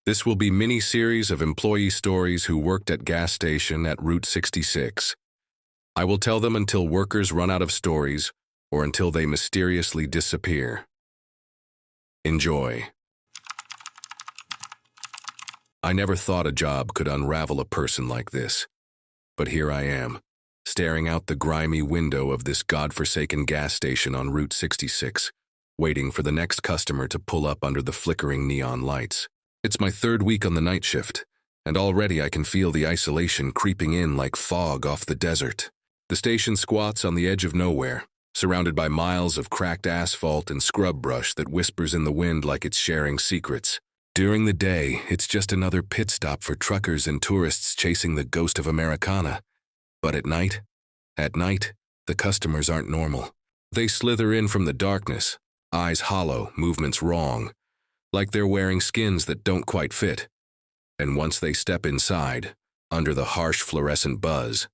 This will be mini-series of employee stories who worked at gas station at Route 66. I will tell them until workers run out of stories or until they mysteriously disappear. Enjoy. I never thought a job could unravel a person like this. But here I am, staring out the grimy window of this godforsaken gas station on Route 66, waiting for the next customer to pull up under the flickering neon lights. It's my third week on the night shift, and already I can feel the isolation creeping in like fog off the desert. The station squats on the edge of nowhere, surrounded by miles of cracked asphalt and scrub brush that whispers in the wind like it's sharing secrets. During the day, it's just another pit stop for truckers and tourists chasing the ghost of Americana. But at night, the customers aren't normal. They slither in from the darkness, eyes hollow, movements wrong, like they're wearing skins that don't quite fit. And once they step inside, under the harsh fluorescent buzz,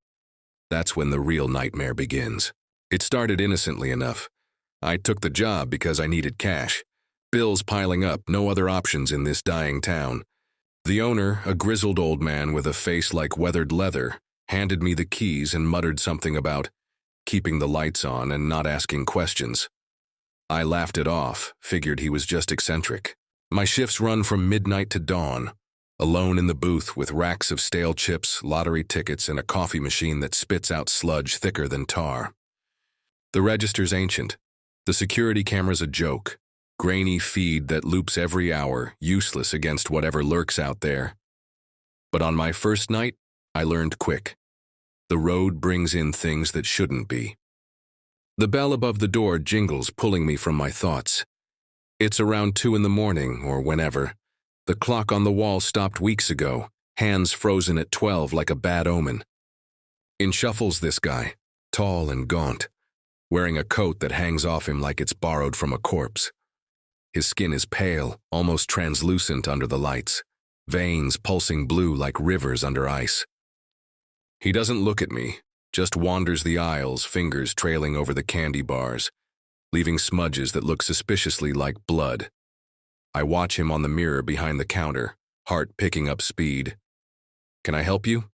that's when the real nightmare begins. It started innocently enough. I took the job because I needed cash. Bills piling up, no other options in this dying town. The owner, a grizzled old man with a face like weathered leather, handed me the keys and muttered something about keeping the lights on and not asking questions. I laughed it off, figured he was just eccentric. My shifts run from midnight to dawn, alone in the booth with racks of stale chips, lottery tickets, and a coffee machine that spits out sludge thicker than tar. The register's ancient. The security camera's a joke. Grainy feed that loops every hour, useless against whatever lurks out there. But on my first night, I learned quick. The road brings in things that shouldn't be. The bell above the door jingles, pulling me from my thoughts. It's around 2 in the morning, or whenever. The clock on the wall stopped weeks ago, hands frozen at 12 like a bad omen. In shuffles this guy, tall and gaunt, wearing a coat that hangs off him like it's borrowed from a corpse. His skin is pale, almost translucent under the lights, veins pulsing blue like rivers under ice. He doesn't look at me, just wanders the aisles, fingers trailing over the candy bars, leaving smudges that look suspiciously like blood. I watch him on the mirror behind the counter, heart picking up speed. "Can I help you?"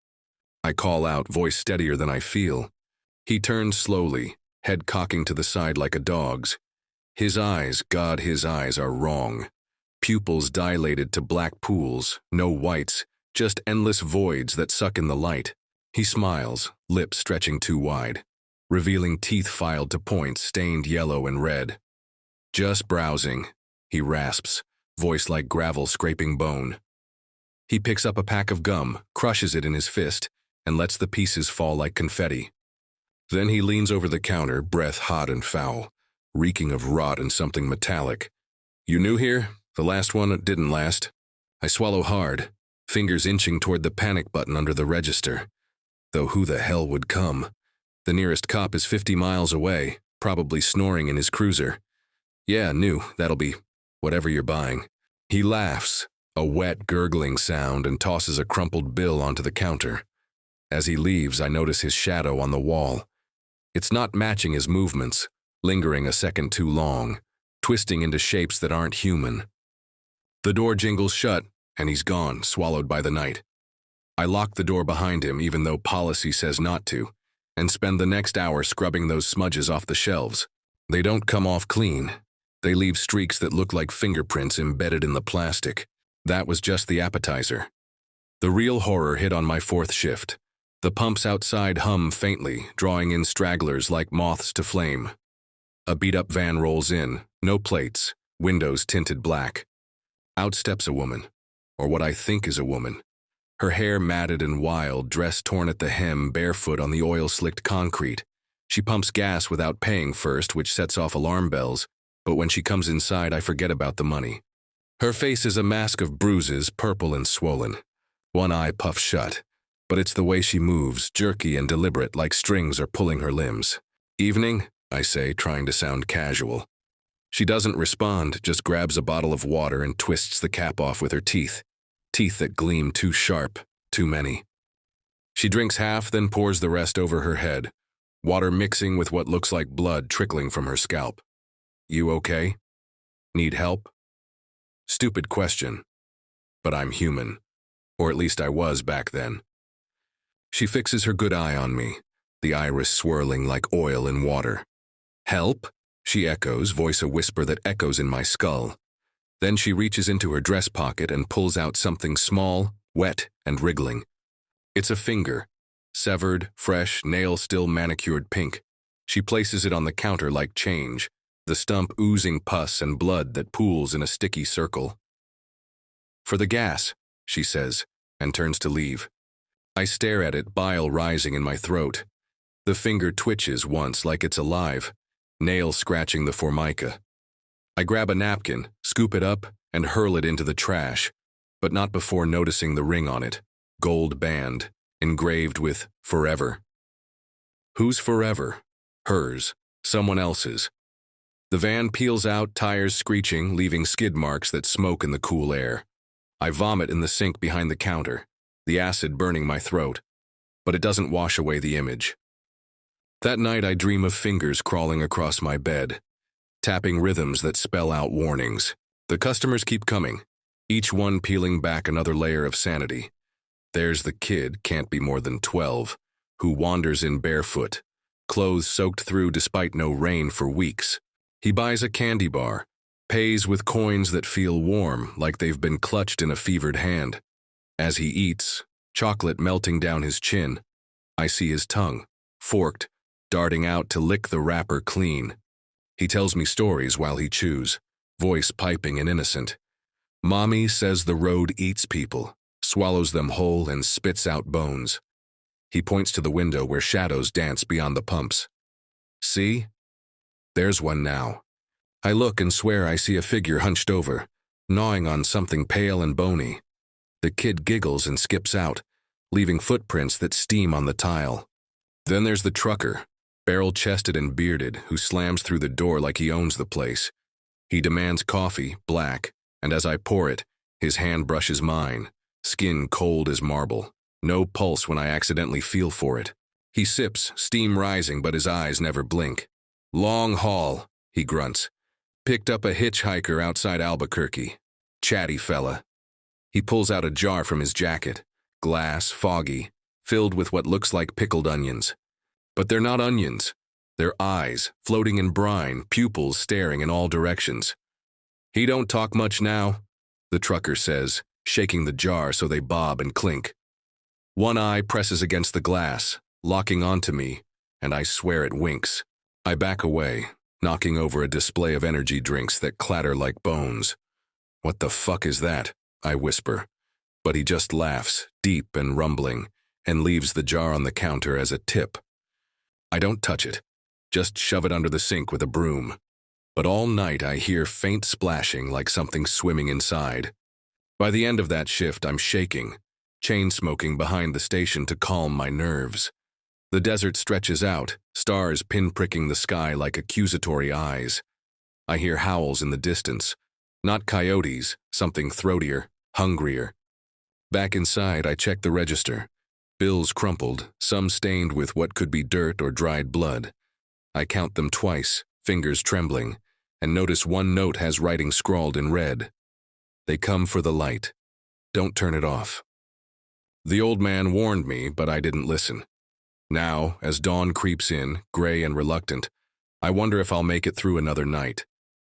I call out, voice steadier than I feel. He turns slowly, head cocking to the side like a dog's. His eyes, God, his eyes are wrong. Pupils dilated to black pools, no whites, just endless voids that suck in the light. He smiles, lips stretching too wide, revealing teeth filed to points stained yellow and red. "Just browsing," he rasps, voice like gravel scraping bone. He picks up a pack of gum, crushes it in his fist, and lets the pieces fall like confetti. Then he leans over the counter, breath hot and foul, reeking of rot and something metallic. "You new here? The last one didn't last." I swallow hard, fingers inching toward the panic button under the register. Though who the hell would come? The nearest cop is 50 miles away, probably snoring in his cruiser. "Yeah, new, that'll be whatever you're buying." He laughs, a wet, gurgling sound, and tosses a crumpled bill onto the counter. As he leaves, I notice his shadow on the wall. It's not matching his movements, lingering a second too long, twisting into shapes that aren't human. The door jingles shut, and he's gone, swallowed by the night. I lock the door behind him, even though policy says not to, and spend the next hour scrubbing those smudges off the shelves. They don't come off clean. They leave streaks that look like fingerprints embedded in the plastic. That was just the appetizer. The real horror hit on my fourth shift. The pumps outside hum faintly, drawing in stragglers like moths to flame. A beat-up van rolls in, no plates, windows tinted black. Out steps a woman, or what I think is a woman. Her hair matted and wild, dress torn at the hem, barefoot on the oil-slicked concrete. She pumps gas without paying first, which sets off alarm bells, but when she comes inside, I forget about the money. Her face is a mask of bruises, purple and swollen. One eye puffed shut, but it's the way she moves, jerky and deliberate, like strings are pulling her limbs. "Evening," I say, trying to sound casual. She doesn't respond, just grabs a bottle of water and twists the cap off with her teeth. Teeth that gleam too sharp, too many. She drinks half, then pours the rest over her head, water mixing with what looks like blood trickling from her scalp. "You okay? Need help?" Stupid question. but I'm human. Or at least I was back then. She fixes her good eye on me, the iris swirling like oil in water. "Help?" she echoes, voice a whisper that echoes in my skull. Then she reaches into her dress pocket and pulls out something small, wet, and wriggling. It's a finger, severed, fresh, nail still manicured pink. She places it on the counter like change, the stump oozing pus and blood that pools in a sticky circle. "For the gas," she says, and turns to leave. I stare at it, bile rising in my throat. The finger twitches once like it's alive, nail scratching the formica. I grab a napkin, scoop it up, and hurl it into the trash, but not before noticing the ring on it, gold band, engraved with forever. Whose forever? Hers, someone else's. The van peels out, tires screeching, leaving skid marks that smoke in the cool air. I vomit in the sink behind the counter, the acid burning my throat, but it doesn't wash away the image. That night I dream of fingers crawling across my bed, tapping rhythms that spell out warnings. The customers keep coming, each one peeling back another layer of sanity. There's the kid, can't be more than 12, who wanders in barefoot, clothes soaked through despite no rain for weeks. He buys a candy bar, pays with coins that feel warm, like they've been clutched in a fevered hand. As he eats, chocolate melting down his chin, I see his tongue, forked, darting out to lick the wrapper clean. He tells me stories while he chews, voice piping and innocent. "Mommy says the road eats people, swallows them whole and spits out bones." He points to the window where shadows dance beyond the pumps. "See? There's one now." I look and swear I see a figure hunched over, gnawing on something pale and bony. The kid giggles and skips out, leaving footprints that steam on the tile. Then there's the trucker, barrel-chested and bearded, who slams through the door like he owns the place. He demands coffee, black, and as I pour it, his hand brushes mine, skin cold as marble, no pulse when I accidentally feel for it. He sips, steam rising, but his eyes never blink. "Long haul," he grunts. "Picked up a hitchhiker outside Albuquerque. Chatty fella." He pulls out a jar from his jacket, glass, foggy, filled with what looks like pickled onions. But they're not onions. They're eyes, floating in brine, pupils staring in all directions. "He don't talk much now," the trucker says, shaking the jar so they bob and clink. One eye presses against the glass, locking onto me, and I swear it winks. I back away, knocking over a display of energy drinks that clatter like bones. "What the fuck is that?" I whisper. But he just laughs, deep and rumbling, and leaves the jar on the counter as a tip. I don't touch it, just shove it under the sink with a broom. But all night I hear faint splashing like something swimming inside. By the end of that shift, I'm shaking, chain-smoking behind the station to calm my nerves. The desert stretches out, stars pinpricking the sky like accusatory eyes. I hear howls in the distance. Not coyotes, something throatier, hungrier. Back inside, I check the register. Bills crumpled, some stained with what could be dirt or dried blood. I count them twice, fingers trembling, and notice one note has writing scrawled in red. "They come for the light. Don't turn it off." The old man warned me, but I didn't listen. Now, as dawn creeps in, gray and reluctant, I wonder if I'll make it through another night.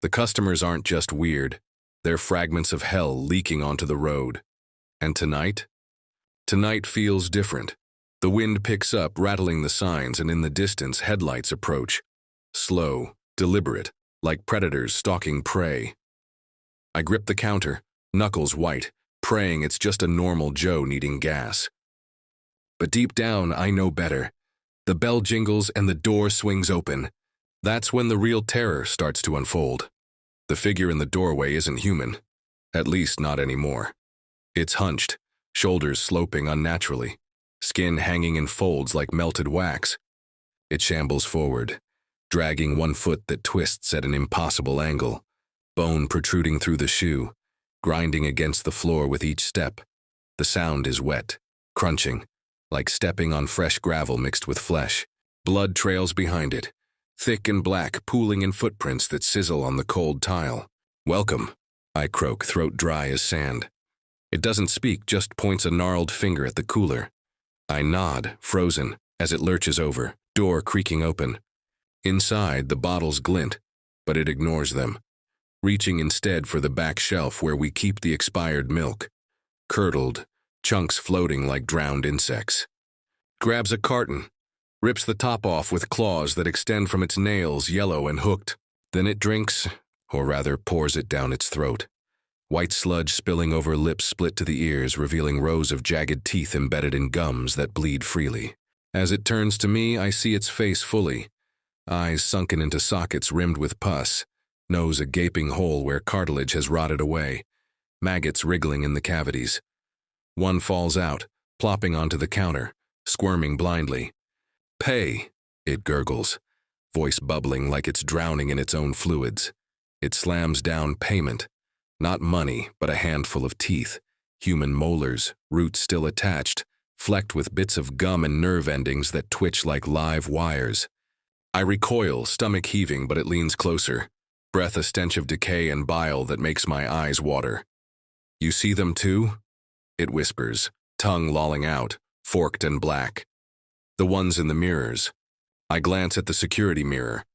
The customers aren't just weird. They're fragments of hell leaking onto the road. And tonight? Tonight feels different. The wind picks up, rattling the signs, and in the distance, headlights approach. Slow, deliberate, like predators stalking prey. I grip the counter, knuckles white, praying it's just a normal Joe needing gas. But deep down, I know better. The bell jingles and the door swings open. That's when the real terror starts to unfold. The figure in the doorway isn't human. At least not anymore. It's hunched, shoulders sloping unnaturally, skin hanging in folds like melted wax. It shambles forward, dragging one foot that twists at an impossible angle, bone protruding through the shoe, grinding against the floor with each step. The sound is wet, crunching, like stepping on fresh gravel mixed with flesh. Blood trails behind it, thick and black, pooling in footprints that sizzle on the cold tile. "Welcome," I croak, throat dry as sand. It doesn't speak, just points a gnarled finger at the cooler. I nod, frozen, as it lurches over, door creaking open. Inside, the bottles glint, but it ignores them, reaching instead for the back shelf where we keep the expired milk. Curdled, chunks floating like drowned insects. Grabs a carton, rips the top off with claws that extend from its nails, yellow and hooked. Then it drinks, or rather pours it down its throat. White sludge spilling over lips split to the ears, revealing rows of jagged teeth embedded in gums that bleed freely. As it turns to me, I see its face fully. Eyes sunken into sockets rimmed with pus, nose a gaping hole where cartilage has rotted away, maggots wriggling in the cavities. One falls out, plopping onto the counter, squirming blindly. "Pay," it gurgles, voice bubbling like it's drowning in its own fluids. It slams down payment. Not money, but a handful of teeth, human molars, roots still attached, flecked with bits of gum and nerve endings that twitch like live wires. I recoil, stomach heaving, but it leans closer, breath a stench of decay and bile that makes my eyes water. "You see them too?" It whispers, tongue lolling out, forked and black. "The ones in the mirrors." I glance at the security mirror.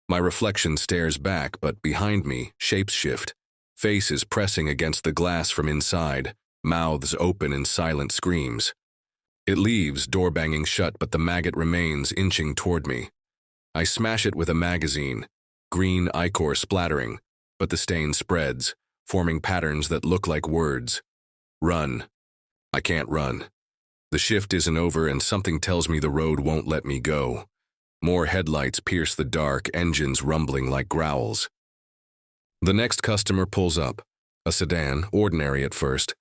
My reflection stares back, but behind me, shapes shift. Faces pressing against the glass from inside, mouths open in silent screams. It leaves, door banging shut, but the maggot remains, inching toward me. I smash it with a magazine, green ichor splattering, but the stain spreads, forming patterns that look like words. Run. I can't run. The shift isn't over and something tells me the road won't let me go. More headlights pierce the dark, engines rumbling like growls. The next customer pulls up, a sedan, ordinary at first,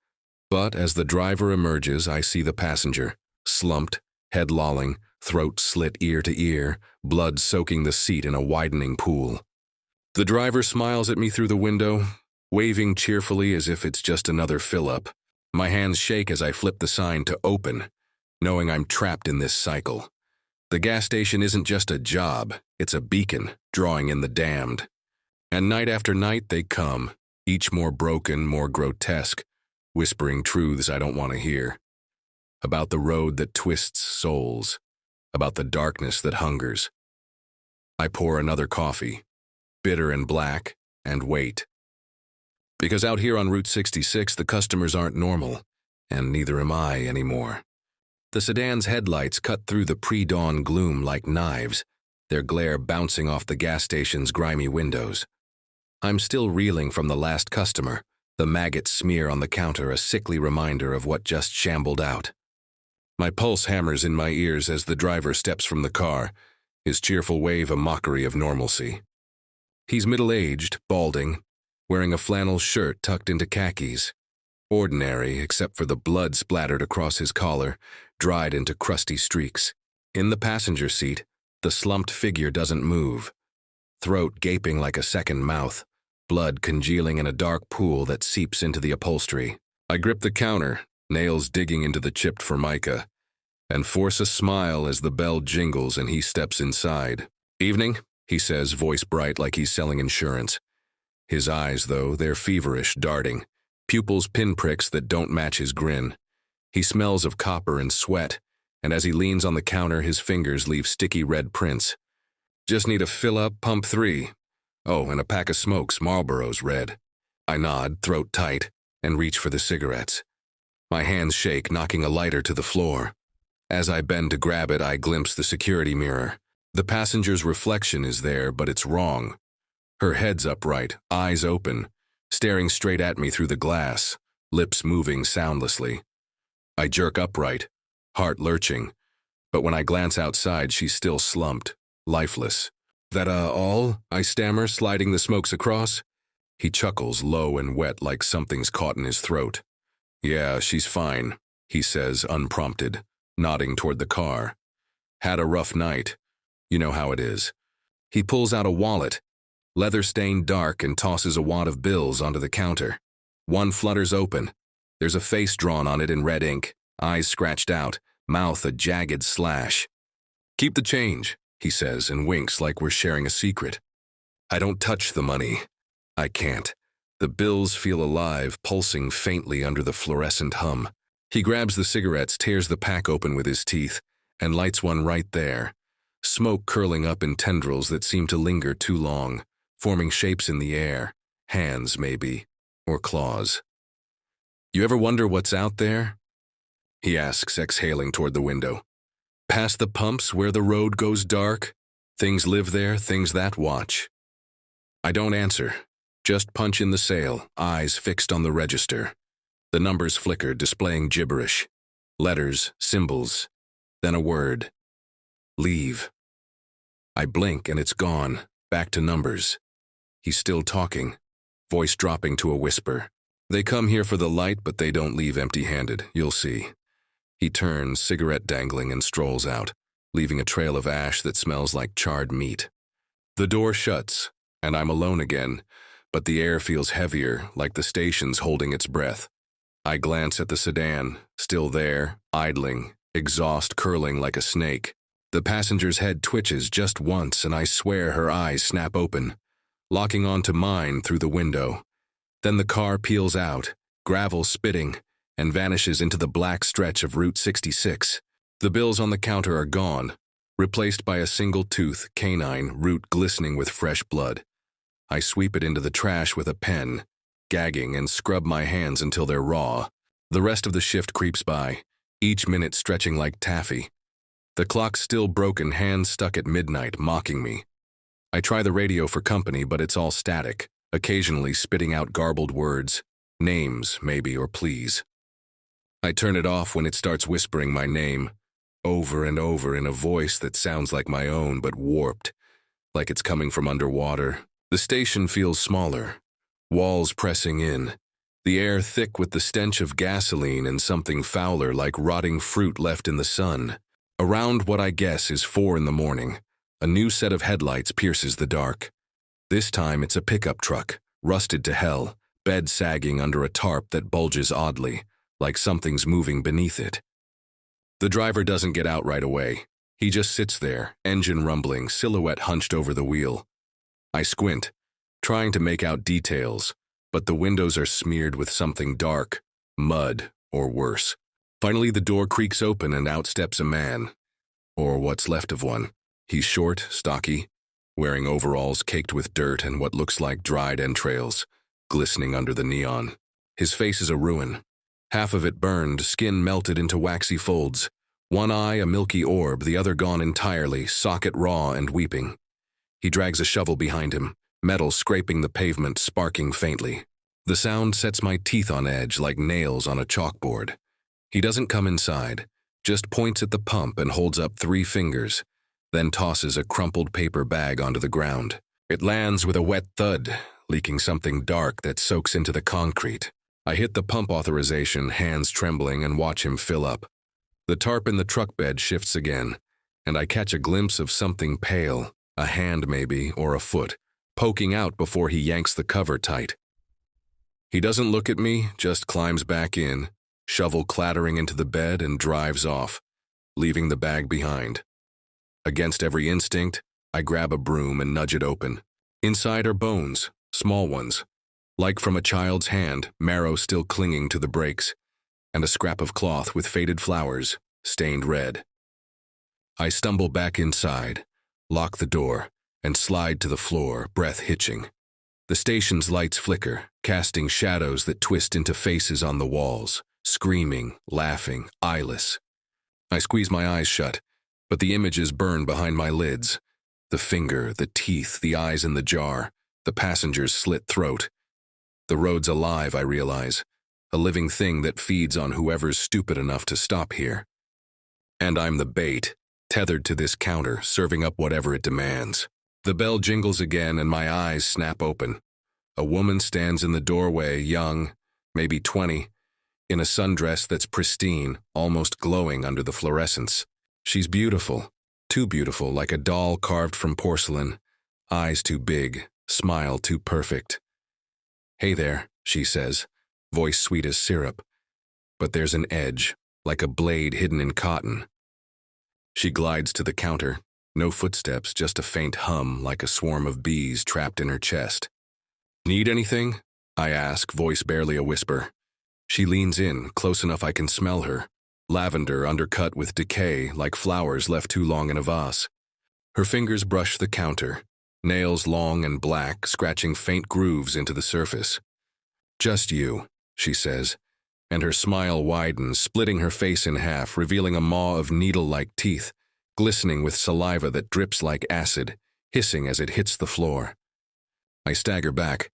but as the driver emerges, I see the passenger, slumped, head lolling, throat slit ear to ear, blood soaking the seat in a widening pool. The driver smiles at me through the window, waving cheerfully as if it's just another fill-up. My hands shake as I flip the sign to open, knowing I'm trapped in this cycle. The gas station isn't just a job, it's a beacon, drawing in the damned. And night after night they come, each more broken, more grotesque, whispering truths I don't want to hear. About the road that twists souls, about the darkness that hungers. I pour another coffee, bitter and black, and wait. Because out here on Route 66, the customers aren't normal, and neither am I anymore. The sedan's headlights cut through the pre-dawn gloom like knives, their glare bouncing off the gas station's grimy windows. I'm still reeling from the last customer, the maggot smear on the counter a sickly reminder of what just shambled out. My pulse hammers in my ears as the driver steps from the car, his cheerful wave a mockery of normalcy. He's middle-aged, balding, wearing a flannel shirt tucked into khakis. Ordinary, except for the blood splattered across his collar, dried into crusty streaks. In the passenger seat, the slumped figure doesn't move, throat gaping like a second mouth, blood congealing in a dark pool that seeps into the upholstery. I grip the counter, nails digging into the chipped formica, and force a smile as the bell jingles and he steps inside. "Evening," he says, voice bright like he's selling insurance. His eyes, though, they're feverish, darting, pupils pinpricks that don't match his grin. He smells of copper and sweat, and as he leans on the counter, his fingers leave sticky red prints. "Just need a fill-up, pump 3. Oh, and a pack of smokes, Marlboro's red." I nod, throat tight, and reach for the cigarettes. My hands shake, knocking a lighter to the floor. As I bend to grab it, I glimpse the security mirror. The passenger's reflection is there, but it's wrong. Her head's upright, eyes open, staring straight at me through the glass, lips moving soundlessly. I jerk upright, heart lurching, but when I glance outside, she's still slumped, lifeless. "That, all?" I stammer, sliding the smokes across. He chuckles, low and wet like something's caught in his throat. "Yeah, she's fine," he says, unprompted, nodding toward the car. "Had a rough night. You know how it is." He pulls out a wallet, leather-stained dark, and tosses a wad of bills onto the counter. One flutters open. There's a face drawn on it in red ink, eyes scratched out, mouth a jagged slash. "Keep the change," he says, and winks like we're sharing a secret. I don't touch the money. I can't. The bills feel alive, pulsing faintly under the fluorescent hum. He grabs the cigarettes, tears the pack open with his teeth, and lights one right there. Smoke curling up in tendrils that seem to linger too long, forming shapes in the air. Hands, maybe, or claws. You ever wonder what's out there? He asks, exhaling toward the window. Past the pumps where the road goes dark? Things live there, things that watch. I don't answer. Just punch in the sale, eyes fixed on the register. The numbers flicker, displaying gibberish. Letters, symbols, then a word. Leave. I blink and it's gone, back to numbers. He's still talking, voice dropping to a whisper. They come here for the light, but they don't leave empty-handed, you'll see. He turns, cigarette dangling, and strolls out, leaving a trail of ash that smells like charred meat. The door shuts, and I'm alone again, but the air feels heavier, like the station's holding its breath. I glance at the sedan, still there, idling, exhaust curling like a snake. The passenger's head twitches just once, and I swear her eyes snap open, locking onto mine through the window. Then the car peels out, gravel spitting, and vanishes into the black stretch of Route 66. The bills on the counter are gone, replaced by a single tooth, canine, root glistening with fresh blood. I sweep it into the trash with a pen, gagging, and scrub my hands until they're raw. The rest of the shift creeps by, each minute stretching like taffy. The clock's still broken, hands stuck at midnight, mocking me. I try the radio for company, but it's all static, occasionally spitting out garbled words, names, maybe, or please. I turn it off when it starts whispering my name, over and over in a voice that sounds like my own but warped, like it's coming from underwater. The station feels smaller, walls pressing in, the air thick with the stench of gasoline and something fouler like rotting fruit left in the sun. Around what I guess is 4 in the morning, a new set of headlights pierces the dark. This time it's a pickup truck, rusted to hell, bed sagging under a tarp that bulges oddly, like something's moving beneath it. The driver doesn't get out right away. He just sits there, engine rumbling, silhouette hunched over the wheel. I squint, trying to make out details, but the windows are smeared with something dark, mud, or worse. Finally, the door creaks open and out steps a man, or what's left of one. He's short, stocky, wearing overalls caked with dirt and what looks like dried entrails, glistening under the neon. His face is a ruin. Half of it burned, skin melted into waxy folds. One eye a milky orb, the other gone entirely, socket raw and weeping. He drags a shovel behind him, metal scraping the pavement, sparking faintly. The sound sets my teeth on edge like nails on a chalkboard. He doesn't come inside, just points at the pump and holds up 3 fingers, then tosses a crumpled paper bag onto the ground. It lands with a wet thud, leaking something dark that soaks into the concrete. I hit the pump authorization, hands trembling, and watch him fill up. The tarp in the truck bed shifts again, and I catch a glimpse of something pale, a hand maybe, or a foot, poking out before he yanks the cover tight. He doesn't look at me, just climbs back in, shovel clattering into the bed, and drives off, leaving the bag behind. Against every instinct, I grab a broom and nudge it open. Inside are bones, small ones, like from a child's hand, marrow still clinging to the brakes, and a scrap of cloth with faded flowers, stained red. I stumble back inside, lock the door, and slide to the floor, breath hitching. The station's lights flicker, casting shadows that twist into faces on the walls, screaming, laughing, eyeless. I squeeze my eyes shut, but the images burn behind my lids. The finger, the teeth, the eyes in the jar, the passenger's slit throat. The road's alive, I realize, a living thing that feeds on whoever's stupid enough to stop here. And I'm the bait, tethered to this counter, serving up whatever it demands. The bell jingles again and my eyes snap open. A woman stands in the doorway, young, maybe 20, in a sundress that's pristine, almost glowing under the fluorescence. She's beautiful, too beautiful, like a doll carved from porcelain, eyes too big, smile too perfect. "Hey there," she says, voice sweet as syrup, but there's an edge, like a blade hidden in cotton. She glides to the counter, no footsteps, just a faint hum like a swarm of bees trapped in her chest. "Need anything?" I ask, voice barely a whisper. She leans in, close enough I can smell her. Lavender undercut with decay, like flowers left too long in a vase. Her fingers brush the counter, nails long and black, scratching faint grooves into the surface. "Just you," she says, and her smile widens, splitting her face in half, revealing a maw of needle-like teeth, glistening with saliva that drips like acid, hissing as it hits the floor. I stagger back,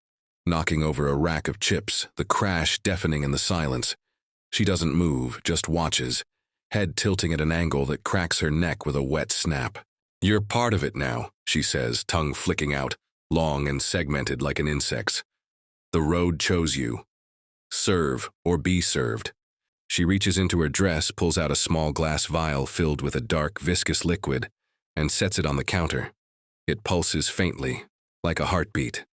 knocking over a rack of chips, the crash deafening in the silence. She doesn't move, just watches, head tilting at an angle that cracks her neck with a wet snap. "You're part of it now," she says, tongue flicking out, long and segmented like an insect's. "The road chose you. Serve or be served." She reaches into her dress, pulls out a small glass vial filled with a dark, viscous liquid, and sets it on the counter. It pulses faintly, like a heartbeat.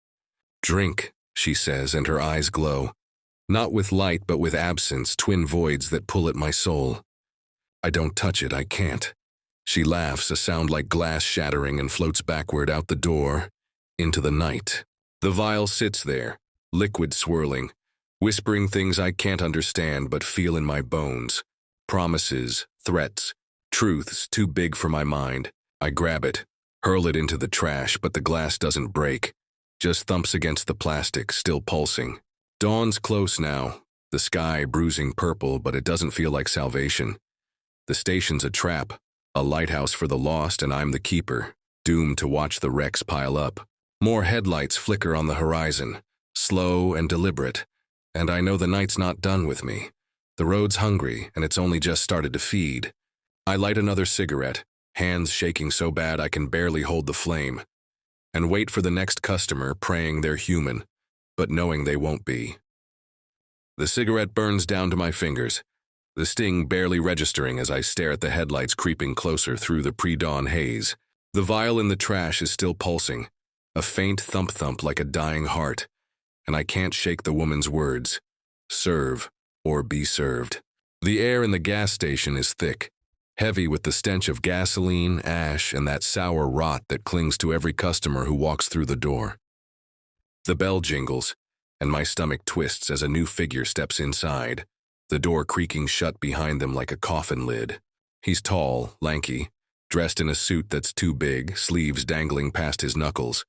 "Drink," she says, and her eyes glow. Not with light, but with absence, twin voids that pull at my soul. "I don't touch it, I can't." She laughs, a sound like glass shattering, and floats backward out the door, into the night. The vial sits there, liquid swirling, whispering things I can't understand but feel in my bones. Promises, threats, truths too big for my mind. I grab it, hurl it into the trash, but the glass doesn't break, just thumps against the plastic, still pulsing. Dawn's close now, the sky bruising purple, but it doesn't feel like salvation. The station's a trap, a lighthouse for the lost, and I'm the keeper, doomed to watch the wrecks pile up. More headlights flicker on the horizon, slow and deliberate, and I know the night's not done with me. The road's hungry, and it's only just started to feed. I light another cigarette, hands shaking so bad I can barely hold the flame, and wait for the next customer, praying they're human, but knowing they won't be. The cigarette burns down to my fingers, the sting barely registering as I stare at the headlights creeping closer through the pre-dawn haze. The vial in the trash is still pulsing, a faint thump-thump like a dying heart, and I can't shake the woman's words. Serve or be served. The air in the gas station is thick, heavy with the stench of gasoline, ash, and that sour rot that clings to every customer who walks through the door. The bell jingles, and my stomach twists as a new figure steps inside, the door creaking shut behind them like a coffin lid. He's tall, lanky, dressed in a suit that's too big, sleeves dangling past his knuckles.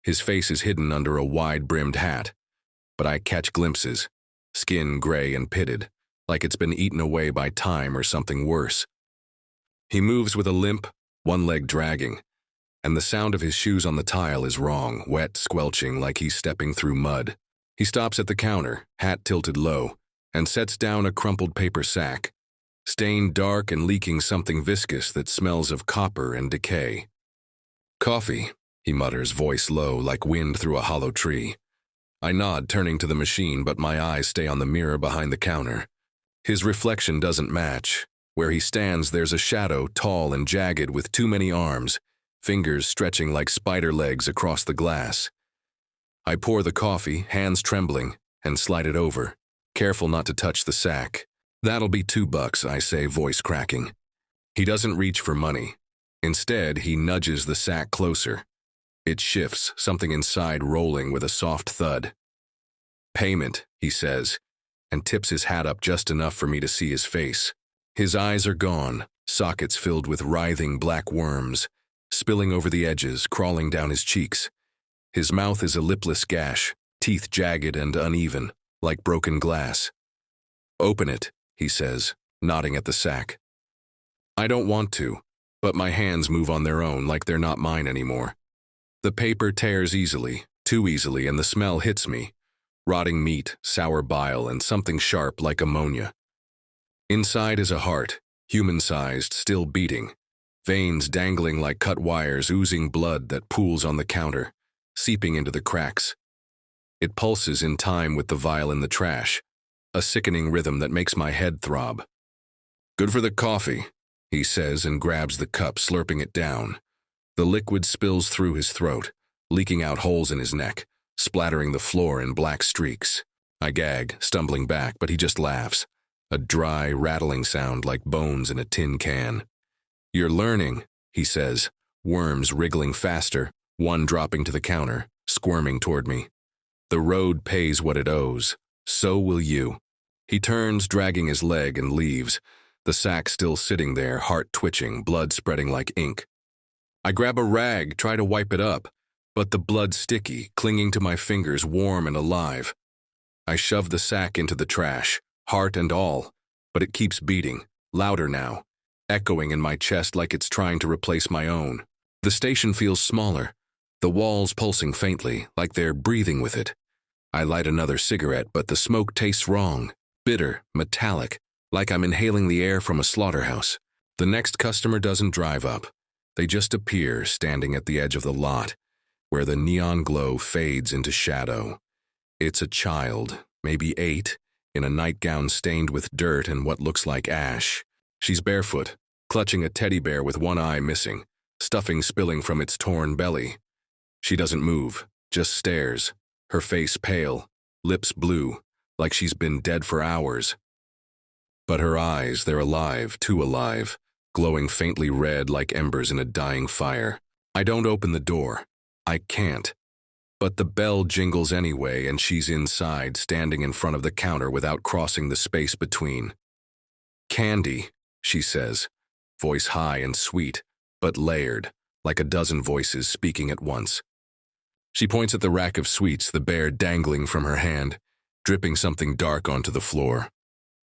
His face is hidden under a wide-brimmed hat, but I catch glimpses, skin gray and pitted, like it's been eaten away by time or something worse. He moves with a limp, one leg dragging, and the sound of his shoes on the tile is wrong, wet, squelching like he's stepping through mud. He stops at the counter, hat tilted low, and sets down a crumpled paper sack, stained dark and leaking something viscous that smells of copper and decay. "Coffee," he mutters, voice low, like wind through a hollow tree. I nod, turning to the machine, but my eyes stay on the mirror behind the counter. His reflection doesn't match. Where he stands, there's a shadow, tall and jagged with too many arms, fingers stretching like spider legs across the glass. I pour the coffee, hands trembling, and slide it over, careful not to touch the sack. "That'll be $2, I say, voice cracking. He doesn't reach for money. Instead, he nudges the sack closer. It shifts, something inside rolling with a soft thud. "Payment," he says, and tips his hat up just enough for me to see his face. His eyes are gone, sockets filled with writhing black worms, spilling over the edges, crawling down his cheeks. His mouth is a lipless gash, teeth jagged and uneven, like broken glass. "Open it," he says, nodding at the sack. I don't want to, but my hands move on their own like they're not mine anymore. The paper tears easily, too easily, and the smell hits me. Rotting meat, sour bile, and something sharp like ammonia. Inside is a heart, human-sized, still beating, veins dangling like cut wires, oozing blood that pools on the counter, seeping into the cracks. It pulses in time with the vial in the trash, a sickening rhythm that makes my head throb. "Good for the coffee," he says and grabs the cup, slurping it down. The liquid spills through his throat, leaking out holes in his neck, splattering the floor in black streaks. I gag, stumbling back, but he just laughs, a dry, rattling sound like bones in a tin can. "You're learning," he says, worms wriggling faster, one dropping to the counter, squirming toward me. The road pays what it owes. So will you. He turns, dragging his leg, and leaves, the sack still sitting there, heart twitching, blood spreading like ink. I grab a rag, try to wipe it up, but the blood's sticky, clinging to my fingers, warm and alive. I shove the sack into the trash, heart and all, but it keeps beating, louder now, echoing in my chest like it's trying to replace my own. The station feels smaller, the walls pulsing faintly, like they're breathing with it. I light another cigarette, but the smoke tastes wrong, bitter, metallic, like I'm inhaling the air from a slaughterhouse. The next customer doesn't drive up. They just appear, standing at the edge of the lot, where the neon glow fades into shadow. It's a child, maybe 8, in a nightgown stained with dirt and what looks like ash. She's barefoot, clutching a teddy bear with one eye missing, stuffing spilling from its torn belly. She doesn't move, just stares, her face pale, lips blue, like she's been dead for hours. But her eyes, they're alive, too alive, glowing faintly red like embers in a dying fire. I don't open the door. I can't. But the bell jingles anyway, and she's inside, standing in front of the counter without crossing the space between. "Candy," she says, voice high and sweet, but layered, like a dozen voices speaking at once. She points at the rack of sweets, the bear dangling from her hand, dripping something dark onto the floor.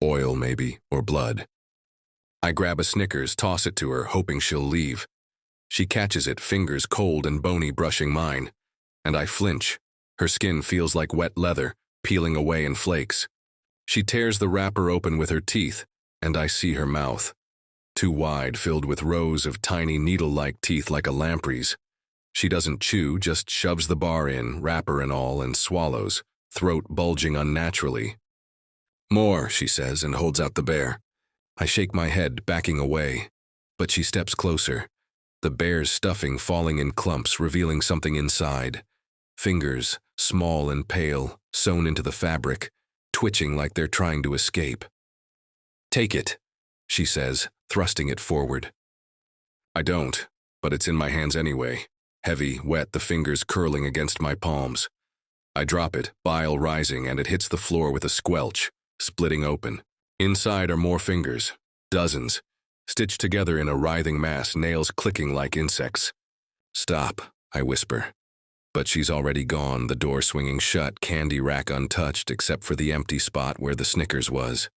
Oil, maybe, or blood. I grab a Snickers, toss it to her, hoping she'll leave. She catches it, fingers cold and bony brushing mine, and I flinch. Her skin feels like wet leather, peeling away in flakes. She tears the wrapper open with her teeth, and I see her mouth. Too wide, filled with rows of tiny needle-like teeth like a lamprey's. She doesn't chew, just shoves the bar in, wrapper and all, and swallows, throat bulging unnaturally. "More," she says, and holds out the bear. I shake my head, backing away, but she steps closer. The bear's stuffing falling in clumps, revealing something inside. Fingers, small and pale, sewn into the fabric, twitching like they're trying to escape. "Take it," she says, thrusting it forward. I don't, but it's in my hands anyway. Heavy, wet, the fingers curling against my palms. I drop it, bile rising, and it hits the floor with a squelch, splitting open. Inside are more fingers, dozens, stitched together in a writhing mass, nails clicking like insects. "Stop," I whisper. But she's already gone, the door swinging shut, candy rack untouched except for the empty spot where the Snickers was.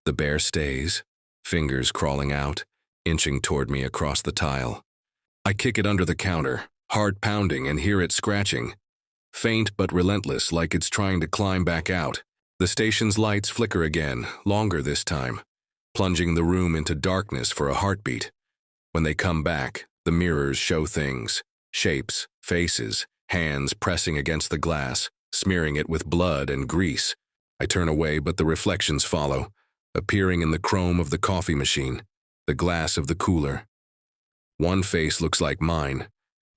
The bear stays, fingers crawling out, inching toward me across the tile. I kick it under the counter, heart pounding, and hear it scratching. Faint but relentless, like it's trying to climb back out. The station's lights flicker again, longer this time, plunging the room into darkness for a heartbeat. When they come back, the mirrors show things, shapes, faces, hands pressing against the glass, smearing it with blood and grease. I turn away, but the reflections follow, appearing in the chrome of the coffee machine, the glass of the cooler. One face looks like mine,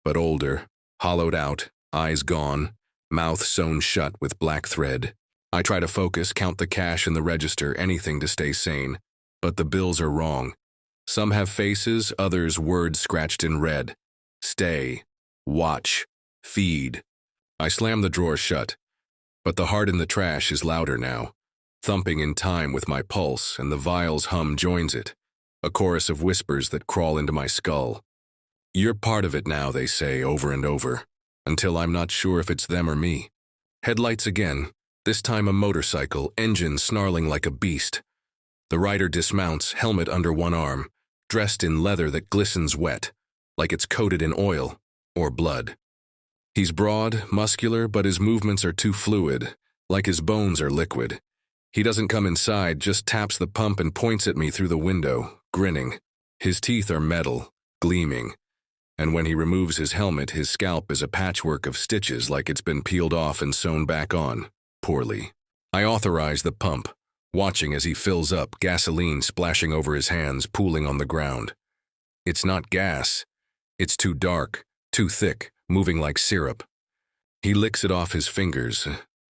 but older, hollowed out, eyes gone, mouth sewn shut with black thread. I try to focus, count the cash in the register, anything to stay sane, but the bills are wrong. Some have faces, others words scratched in red. Stay, watch, feed. I slam the drawer shut, but the heart in the trash is louder now, thumping in time with my pulse, and the vial's hum joins it, a chorus of whispers that crawl into my skull. "You're part of it now," they say over and over, until I'm not sure if it's them or me. Headlights again, this time a motorcycle, engine snarling like a beast. The rider dismounts, helmet under one arm, dressed in leather that glistens wet, like it's coated in oil or blood. He's broad, muscular, but his movements are too fluid, like his bones are liquid. He doesn't come inside, just taps the pump and points at me through the window, grinning. His teeth are metal, gleaming. And when he removes his helmet, his scalp is a patchwork of stitches like it's been peeled off and sewn back on, poorly. I authorize the pump, watching as he fills up, gasoline splashing over his hands, pooling on the ground. It's not gas. It's too dark, too thick, moving like syrup. He licks it off his fingers,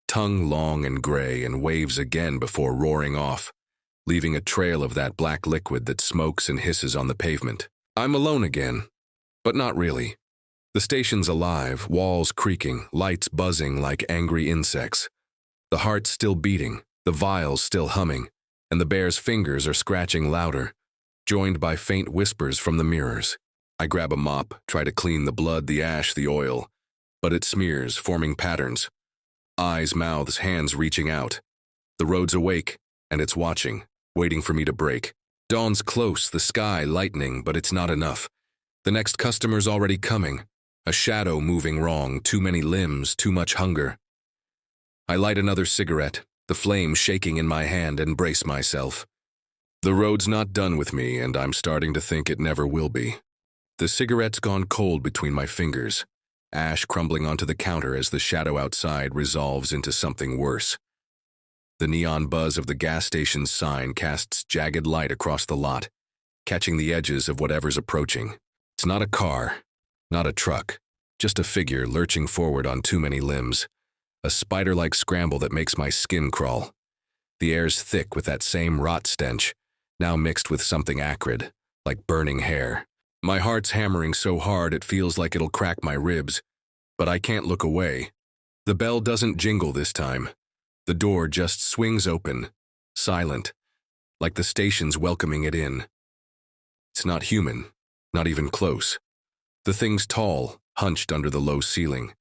tongue long and gray, and waves again before roaring off, leaving a trail of that black liquid that smokes and hisses on the pavement. I'm alone again. But not really. The station's alive, walls creaking, lights buzzing like angry insects. The heart's still beating, the vial's still humming, and the bear's fingers are scratching louder, joined by faint whispers from the mirrors. I grab a mop, try to clean the blood, the ash, the oil, but it smears, forming patterns. Eyes, mouths, hands reaching out. The road's awake, and it's watching, waiting for me to break. Dawn's close, the sky lightening, but it's not enough. The next customer's already coming. A shadow moving wrong, too many limbs, too much hunger. I light another cigarette, the flame shaking in my hand, and brace myself. The road's not done with me, and I'm starting to think it never will be. The cigarette's gone cold between my fingers, ash crumbling onto the counter as the shadow outside resolves into something worse. The neon buzz of the gas station's sign casts jagged light across the lot, catching the edges of whatever's approaching. It's not a car, not a truck, just a figure lurching forward on too many limbs. A spider-like scramble that makes my skin crawl. The air's thick with that same rot stench, now mixed with something acrid, like burning hair. My heart's hammering so hard it feels like it'll crack my ribs, but I can't look away. The bell doesn't jingle this time. The door just swings open, silent, like the station's welcoming it in. It's not human, not even close. The thing's tall, hunched under the low ceiling.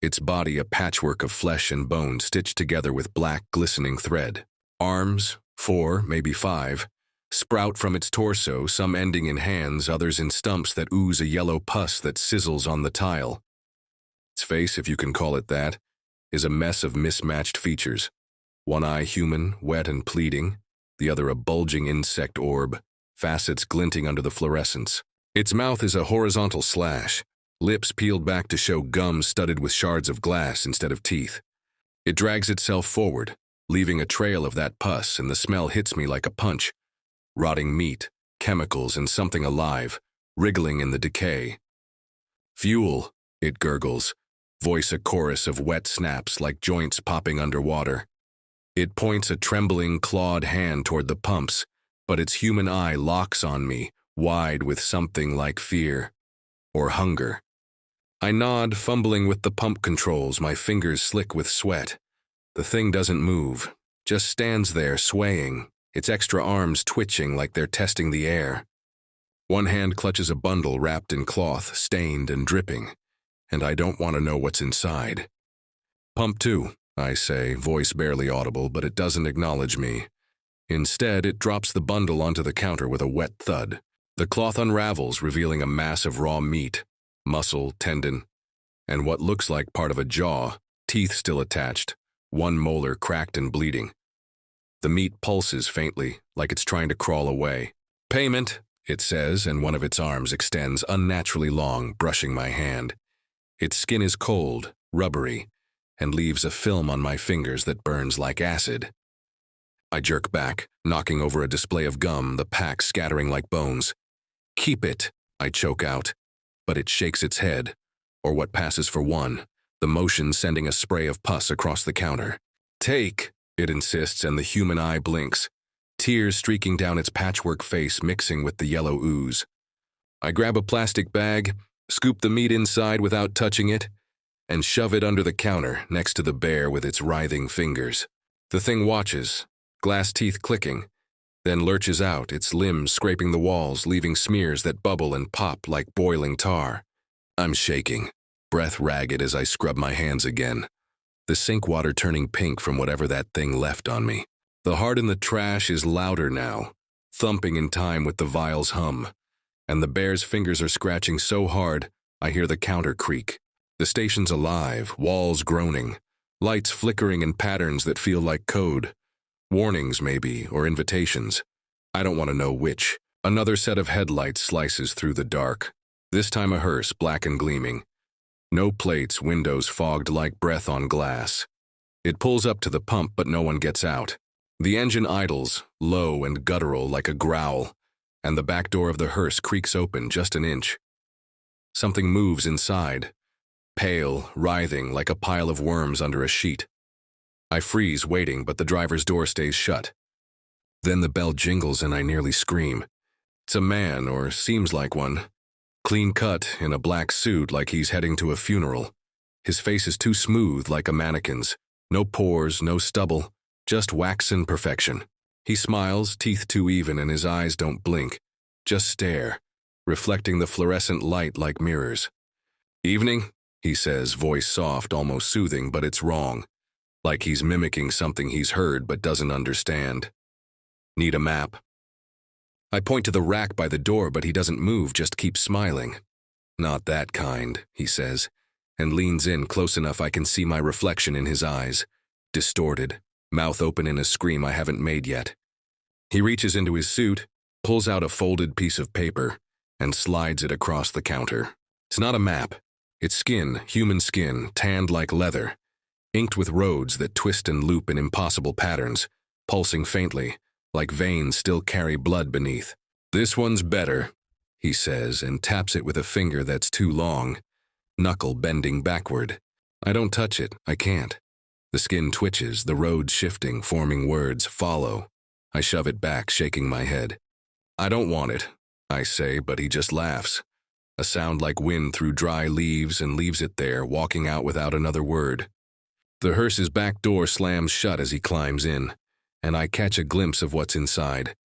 Its body a patchwork of flesh and bone stitched together with black, glistening thread. Arms, 4, maybe 5, sprout from its torso, some ending in hands, others in stumps that ooze a yellow pus that sizzles on the tile. Its face, if you can call it that, is a mess of mismatched features. One eye human, wet and pleading, the other a bulging insect orb, facets glinting under the fluorescence. Its mouth is a horizontal slash, lips peeled back to show gums studded with shards of glass instead of teeth. It drags itself forward, leaving a trail of that pus, and the smell hits me like a punch. Rotting meat, chemicals, and something alive, wriggling in the decay. Fuel, it gurgles, voice a chorus of wet snaps like joints popping underwater. It points a trembling, clawed hand toward the pumps, but its human eye locks on me, wide with something like fear or hunger. I nod, fumbling with the pump controls, my fingers slick with sweat. The thing doesn't move, just stands there swaying, its extra arms twitching like they're testing the air. One hand clutches a bundle wrapped in cloth, stained and dripping, and I don't want to know what's inside. Pump 2, I say, voice barely audible, but it doesn't acknowledge me. Instead, it drops the bundle onto the counter with a wet thud. The cloth unravels, revealing a mass of raw meat, muscle, tendon, and what looks like part of a jaw, teeth still attached, one molar cracked and bleeding. The meat pulses faintly, like it's trying to crawl away. "Payment," it says, and one of its arms extends unnaturally long, brushing my hand. Its skin is cold, rubbery, and leaves a film on my fingers that burns like acid. I jerk back, knocking over a display of gum, the pack scattering like bones. "Keep it," I choke out, but it shakes its head, or what passes for one, the motion sending a spray of pus across the counter. "Take," it insists, and the human eye blinks, tears streaking down its patchwork face mixing with the yellow ooze. I grab a plastic bag, scoop the meat inside without touching it, and shove it under the counter next to the bear with its writhing fingers. The thing watches, glass teeth clicking, then lurches out, its limbs scraping the walls, leaving smears that bubble and pop like boiling tar. I'm shaking, breath ragged as I scrub my hands again, the sink water turning pink from whatever that thing left on me. The heart in the trash is louder now, thumping in time with the vial's hum, and the bear's fingers are scratching so hard I hear the counter creak. The station's alive, walls groaning, lights flickering in patterns that feel like code. Warnings, maybe, or invitations. I don't want to know which. Another set of headlights slices through the dark. This time a hearse, black and gleaming. No plates, windows fogged like breath on glass. It pulls up to the pump, but no one gets out. The engine idles, low and guttural like a growl, and the back door of the hearse creaks open just an inch. Something moves inside, pale, writhing like a pile of worms under a sheet. I freeze, waiting, but the driver's door stays shut. Then the bell jingles and I nearly scream. It's a man, or seems like one, Clean cut, in a black suit like he's heading to a funeral. His face is too smooth like a mannequin's. No pores, no stubble, just waxen perfection. He smiles, teeth too even, and his eyes don't blink. Just stare, reflecting the fluorescent light like mirrors. "Evening," he says, voice soft, almost soothing, but it's wrong. Like he's mimicking something he's heard but doesn't understand. "Need a map?" I point to the rack by the door, but he doesn't move, just keeps smiling. "Not that kind," he says, and leans in close enough I can see my reflection in his eyes. Distorted, mouth open in a scream I haven't made yet. He reaches into his suit, pulls out a folded piece of paper, and slides it across the counter. It's not a map. It's skin, human skin, tanned like leather, inked with roads that twist and loop in impossible patterns, pulsing faintly, like veins still carry blood beneath. "This one's better," he says, and taps it with a finger that's too long, knuckle bending backward. I don't touch it, I can't. The skin twitches, the roads shifting, forming words, "follow." I shove it back, shaking my head. "I don't want it," I say, but he just laughs. A sound like wind through dry leaves, and leaves it there, walking out without another word. The hearse's back door slams shut as he climbs in, and I catch a glimpse of what's inside.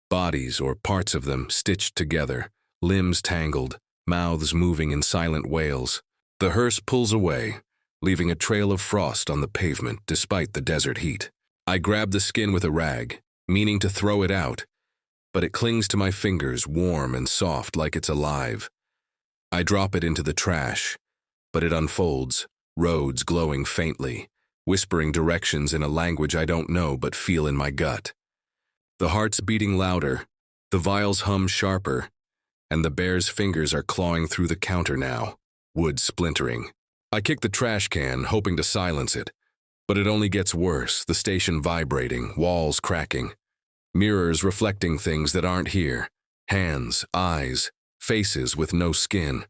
Bodies, or parts of them, stitched together, limbs tangled, mouths moving in silent wails. The hearse pulls away, leaving a trail of frost on the pavement despite the desert heat. I grab the skin with a rag, meaning to throw it out, but it clings to my fingers, warm and soft like it's alive. I drop it into the trash, but it unfolds, roads glowing faintly, whispering directions in a language I don't know but feel in my gut. The heart's beating louder, the vials hum sharper, and the bear's fingers are clawing through the counter now, wood splintering. I kick the trash can, hoping to silence it, but it only gets worse, the station vibrating, walls cracking, mirrors reflecting things that aren't here, hands, eyes, faces with no skin.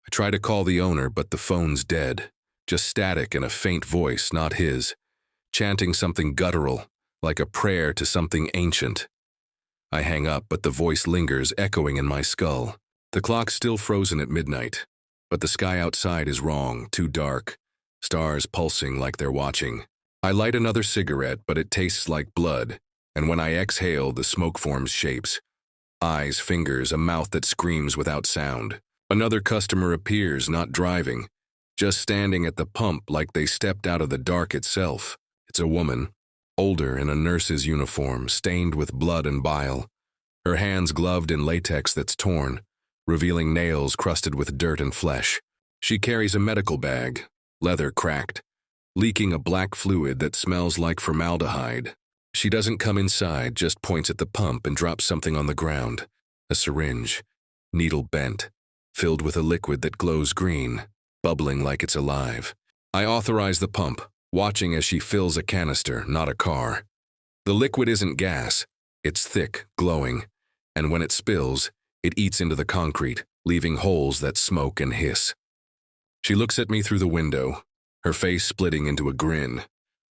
I try to call the owner, but the phone's dead, just static and a faint voice, not his, chanting something guttural, like a prayer to something ancient. I hang up, but the voice lingers, echoing in my skull. The clock's still frozen at midnight, but the sky outside is wrong, too dark, stars pulsing like they're watching. I light another cigarette, but it tastes like blood, and when I exhale, the smoke forms shapes. Eyes, fingers, a mouth that screams without sound. Another customer appears, not driving, just standing at the pump like they stepped out of the dark itself. It's a woman, older in a nurse's uniform, stained with blood and bile, her hands gloved in latex that's torn, revealing nails crusted with dirt and flesh. She carries a medical bag, leather cracked, leaking a black fluid that smells like formaldehyde. She doesn't come inside, just points at the pump and drops something on the ground. A syringe, needle bent, filled with a liquid that glows green, bubbling like it's alive. I authorize the pump, watching as she fills a canister, not a car. The liquid isn't gas, it's thick, glowing, and when it spills, it eats into the concrete, leaving holes that smoke and hiss. She looks at me through the window, her face splitting into a grin,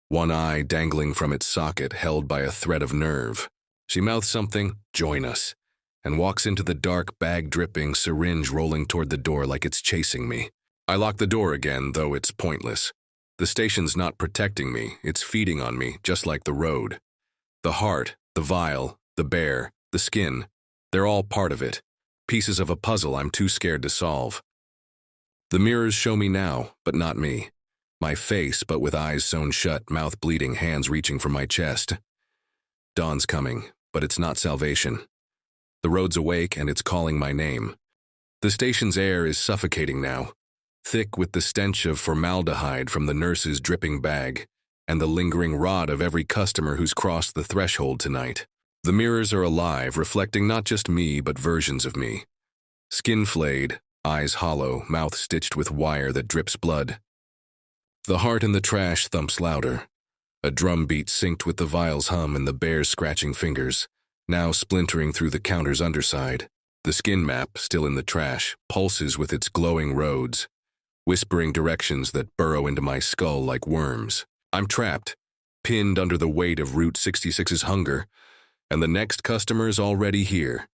one eye dangling from its socket, held by a thread of nerve. She mouths something, "Join us," and walks into the dark, bag-dripping, syringe rolling toward the door like it's chasing me. I lock the door again, though it's pointless. The station's not protecting me, it's feeding on me, just like the road. The heart, the vial, the bear, the skin, they're all part of it. Pieces of a puzzle I'm too scared to solve. The mirrors show me now, but not me. My face, but with eyes sewn shut, mouth bleeding, hands reaching for my chest. Dawn's coming, but it's not salvation. The road's awake and it's calling my name. The station's air is suffocating now, thick with the stench of formaldehyde from the nurse's dripping bag, and the lingering rot of every customer who's crossed the threshold tonight. The mirrors are alive, reflecting not just me, but versions of me. Skin flayed, eyes hollow, mouth stitched with wire that drips blood. The heart in the trash thumps louder. A drum beat synced with the vial's hum and the bear's scratching fingers, now splintering through the counter's underside. The skin map, still in the trash, pulses with its glowing roads, whispering directions that burrow into my skull like worms. I'm trapped, pinned under the weight of Route 66's hunger, and the next customer's already here,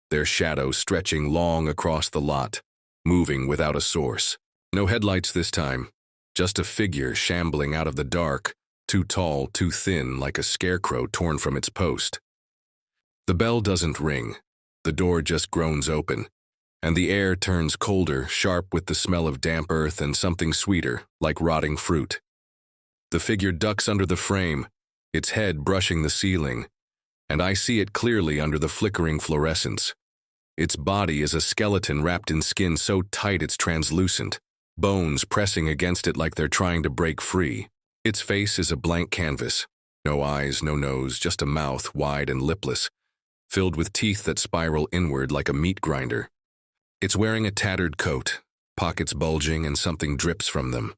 their shadow stretching long across the lot. moving without a source. No headlights this time, just a figure shambling out of the dark, too tall, too thin, like a scarecrow torn from its post. The bell doesn't ring. The door just groans open, and the air turns colder, sharp with the smell of damp earth and something sweeter, like rotting fruit. The figure ducks under the frame, its head brushing the ceiling, and I see it clearly under the flickering fluorescence. Its body is a skeleton wrapped in skin so tight it's translucent, bones pressing against it like they're trying to break free. Its face is a blank canvas. No eyes, no nose, just a mouth wide and lipless, filled with teeth that spiral inward like a meat grinder. It's wearing a tattered coat, pockets bulging and something drips from them.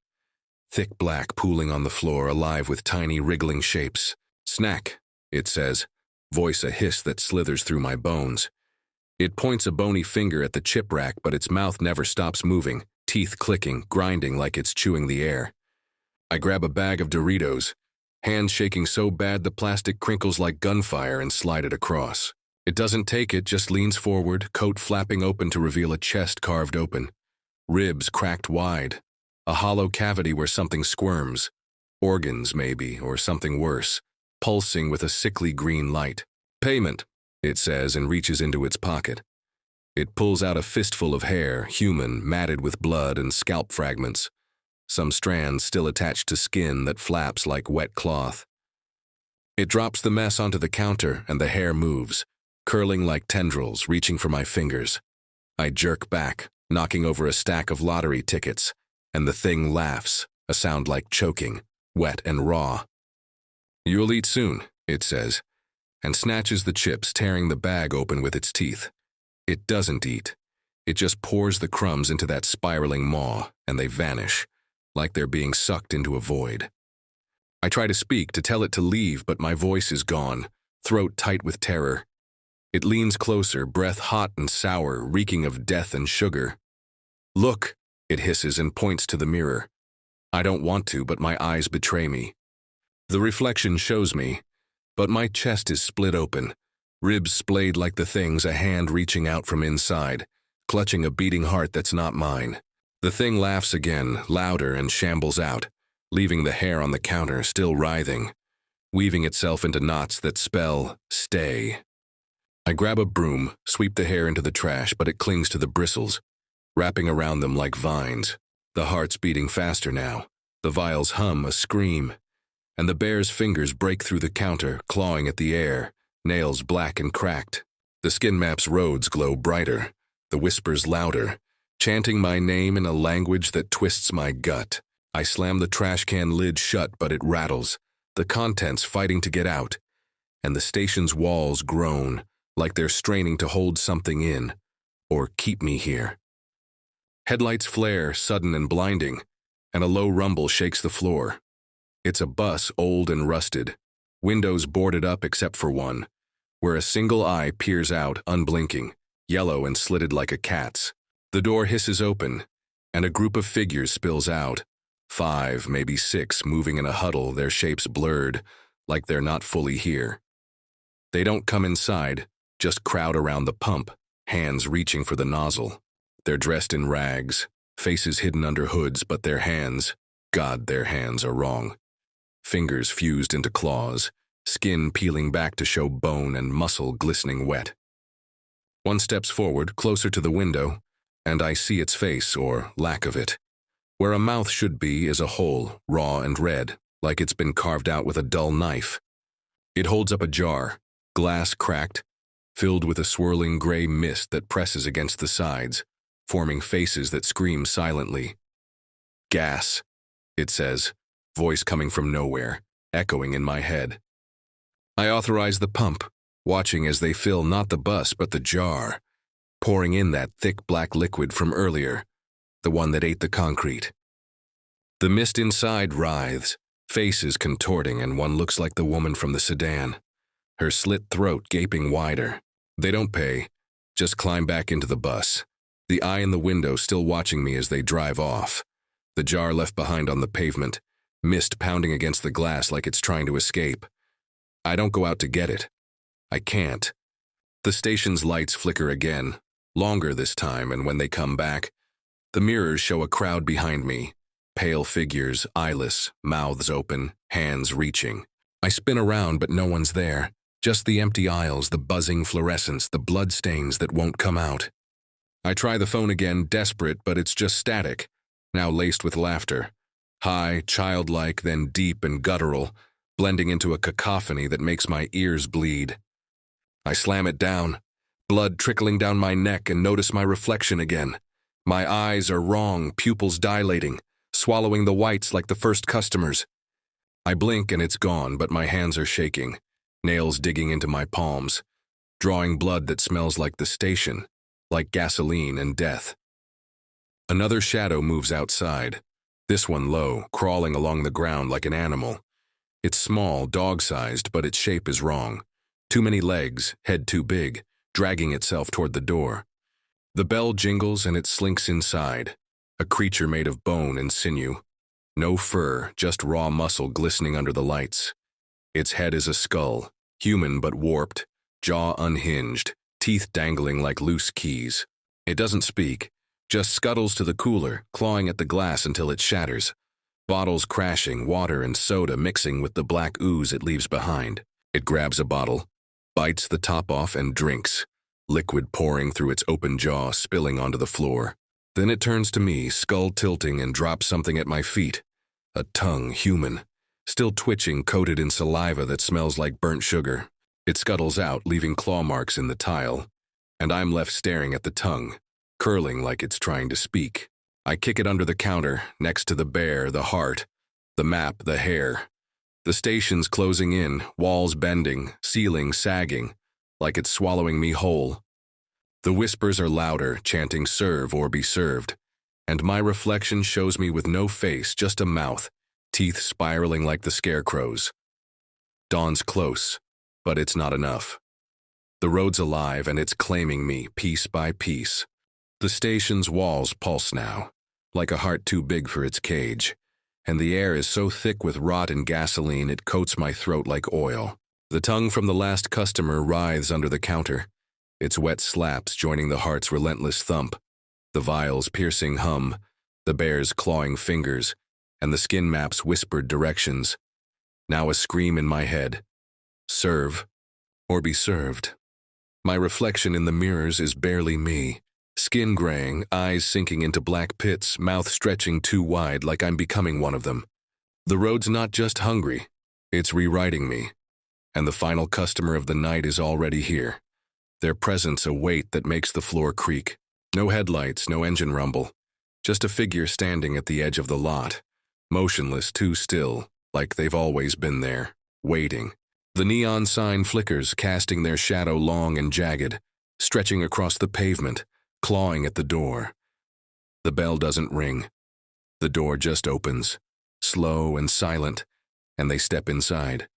Thick black pooling on the floor, alive with tiny wriggling shapes. "Snack," it says, voice a hiss that slithers through my bones. It points a bony finger at the chip rack, but its mouth never stops moving, teeth clicking, grinding like it's chewing the air. I grab a bag of Doritos, hands shaking so bad the plastic crinkles like gunfire, and slide it across. It doesn't take it, just leans forward, coat flapping open to reveal a chest carved open. Ribs cracked wide. A hollow cavity where something squirms. Organs, maybe, or something worse, pulsing with a sickly green light. "Payment," it says, and reaches into its pocket. It pulls out a fistful of hair, human, matted with blood and scalp fragments. Some strands still attached to skin that flaps like wet cloth. It drops the mess onto the counter, and the hair moves, curling like tendrils, reaching for my fingers. I jerk back, knocking over a stack of lottery tickets, and the thing laughs, a sound like choking, wet and raw. "You'll eat soon," it says, and snatches the chips, tearing the bag open with its teeth. It doesn't eat. It just pours the crumbs into that spiraling maw, and they vanish, like they're being sucked into a void. I try to speak, to tell it to leave, but my voice is gone, throat tight with terror. It leans closer, breath hot and sour, reeking of death and sugar. "Look," it hisses and points to the mirror. I don't want to, but my eyes betray me. The reflection shows me, but my chest is split open, ribs splayed like the thing's, a hand reaching out from inside, clutching a beating heart that's not mine. The thing laughs again, louder, and shambles out, leaving the hair on the counter still writhing, weaving itself into knots that spell stay. I grab a broom, sweep the hair into the trash, but it clings to the bristles, wrapping around them like vines. The heart's beating faster now. The vials hum, a scream, and the bear's fingers break through the counter, clawing at the air, nails black and cracked. The skin map's roads glow brighter, the whispers louder, chanting my name in a language that twists my gut. I slam the trash can lid shut, but it rattles, the contents fighting to get out, and the station's walls groan, like they're straining to hold something in, or keep me here. Headlights flare, sudden and blinding, and a low rumble shakes the floor. It's a bus, old and rusted, windows boarded up except for one, where a single eye peers out, unblinking, yellow and slitted like a cat's. The door hisses open, and a group of figures spills out, 5, maybe 6, moving in a huddle, their shapes blurred, like they're not fully here. They don't come inside, just crowd around the pump, hands reaching for the nozzle. They're dressed in rags, faces hidden under hoods, but their hands, God, their hands are wrong. Fingers fused into claws, skin peeling back to show bone and muscle glistening wet. One steps forward, closer to the window, and I see its face, or lack of it. Where a mouth should be is a hole, raw and red, like it's been carved out with a dull knife. It holds up a jar, glass cracked, filled with a swirling gray mist that presses against the sides, forming faces that scream silently. "Gas," it says, voice coming from nowhere, echoing in my head. I authorize the pump, watching as they fill not the bus but the jar, pouring in that thick black liquid from earlier, the one that ate the concrete. The mist inside writhes, faces contorting, and one looks like the woman from the sedan, her slit throat gaping wider. They don't pay, just climb back into the bus, the eye in the window still watching me as they drive off. The jar left behind on the pavement, mist pounding against the glass like it's trying to escape. I don't go out to get it. I can't. The station's lights flicker again, longer this time, and when they come back, The mirrors show a crowd behind me. Pale figures, eyeless, mouths open, hands reaching. I spin around, but no one's there. Just the empty aisles, the buzzing fluorescence, the blood stains that won't come out. I try the phone again, desperate, but it's just static, now laced with laughter. High, childlike, then deep and guttural, blending into a cacophony that makes my ears bleed. I slam it down, blood trickling down my neck, and notice my reflection again. My eyes are wrong, pupils dilating, swallowing the whites like the first customers. I blink and it's gone, but my hands are shaking, nails digging into my palms, drawing blood that smells like the station, like gasoline and death. Another shadow moves outside, this one low, crawling along the ground like an animal. It's small, dog-sized, but its shape is wrong. Too many legs, head too big, dragging itself toward the door. The bell jingles and it slinks inside, a creature made of bone and sinew. No fur, just raw muscle glistening under the lights. Its head is a skull, human but warped, jaw unhinged, teeth dangling like loose keys. It doesn't speak, just scuttles to the cooler, clawing at the glass until it shatters. Bottles crashing, water and soda mixing with the black ooze it leaves behind. It grabs a bottle, bites the top off and drinks, liquid pouring through its open jaw, spilling onto the floor. Then it turns to me, skull tilting, and drops something at my feet. A tongue, human, still twitching, coated in saliva that smells like burnt sugar. It scuttles out, leaving claw marks in the tile, and I'm left staring at the tongue, curling like it's trying to speak. I kick it under the counter, next to the bear, the heart, the map, the hair. The station's closing in, walls bending, ceiling sagging, like it's swallowing me whole. The whispers are louder, chanting serve or be served, and my reflection shows me with no face, just a mouth, teeth spiraling like the scarecrow's. Dawn's close, but it's not enough. The road's alive and it's claiming me, piece by piece. The station's walls pulse now, like a heart too big for its cage, and the air is so thick with rot and gasoline it coats my throat like oil. The tongue from the last customer writhes under the counter, its wet slaps joining the heart's relentless thump, the vial's piercing hum, the bear's clawing fingers, and the skin map's whispered directions. Now a scream in my head. Serve, or be served. My reflection in the mirrors is barely me. Skin graying, eyes sinking into black pits, mouth stretching too wide like I'm becoming one of them. The road's not just hungry, it's rewriting me. And the final customer of the night is already here. Their presence a weight that makes the floor creak. No headlights, no engine rumble. Just a figure standing at the edge of the lot. Motionless, too still, like they've always been there, waiting. The neon sign flickers, casting their shadow long and jagged, stretching across the pavement, clawing at the door. The bell doesn't ring. The door just opens, slow and silent, and they step inside.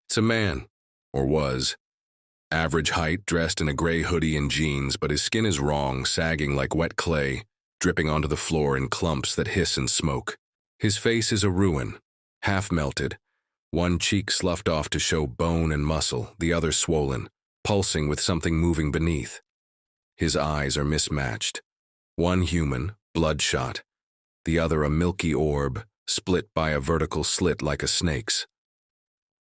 It's a man, or was. Average height, dressed in a gray hoodie and jeans, but his skin is wrong, sagging like wet clay, dripping onto the floor in clumps that hiss and smoke. His face is a ruin, half melted, one cheek sloughed off to show bone and muscle, the other swollen, pulsing with something moving beneath. His eyes are mismatched. One human, bloodshot, the other a milky orb, split by a vertical slit like a snake's.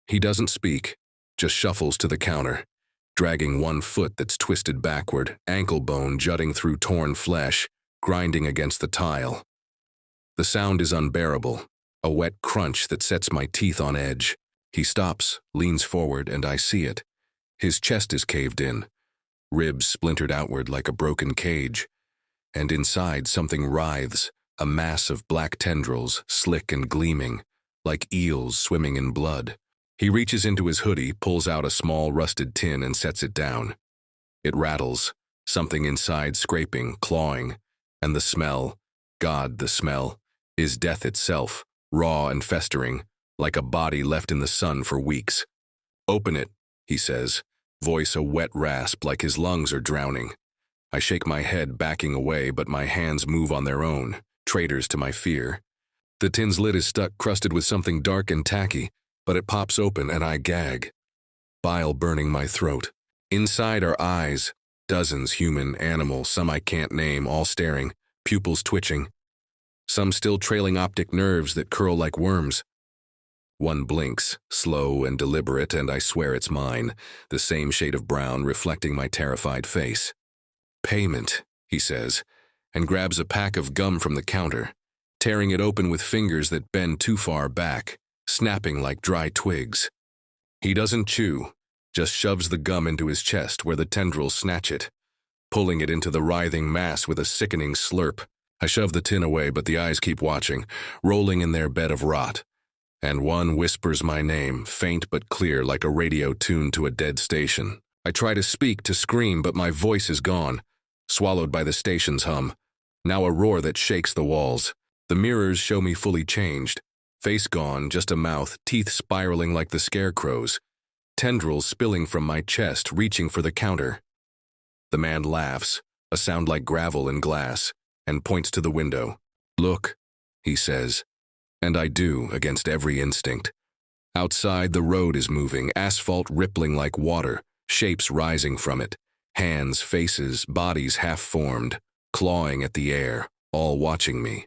He doesn't speak, just shuffles to the counter, dragging one foot that's twisted backward, ankle bone jutting through torn flesh, grinding against the tile. The sound is unbearable, a wet crunch that sets my teeth on edge. He stops, leans forward, and I see it. His chest is caved in, ribs splintered outward like a broken cage, and inside something writhes, a mass of black tendrils, slick and gleaming, like eels swimming in blood. He reaches into his hoodie, pulls out a small rusted tin and sets it down. It rattles, something inside scraping, clawing, and the smell, God, the smell, is death itself, raw and festering, like a body left in the sun for weeks. Open it, he says, voice a wet rasp like his lungs are drowning. I shake my head, backing away, but my hands move on their own, traitors to my fear. The tin's lid is stuck, crusted with something dark and tacky, but it pops open and I gag. Bile burning my throat. Inside are eyes, dozens, human, animal, some I can't name, all staring, pupils twitching, some still trailing optic nerves that curl like worms. One blinks, slow and deliberate, and I swear it's mine, the same shade of brown reflecting my terrified face. "Payment," he says, and grabs a pack of gum from the counter, tearing it open with fingers that bend too far back, snapping like dry twigs. He doesn't chew, just shoves the gum into his chest where the tendrils snatch it, pulling it into the writhing mass with a sickening slurp. I shove the tin away, but the eyes keep watching, rolling in their bed of rot. And one whispers my name, faint but clear like a radio tuned to a dead station. I try to speak, to scream, but my voice is gone, swallowed by the station's hum. Now a roar that shakes the walls. The mirrors show me fully changed. Face gone, just a mouth, teeth spiraling like the scarecrows. Tendrils spilling from my chest, reaching for the counter. The man laughs, a sound like gravel and glass, and points to the window. "Look," he says. And I do, against every instinct. Outside, the road is moving, asphalt rippling like water, shapes rising from it. Hands, faces, bodies half-formed, clawing at the air, all watching me.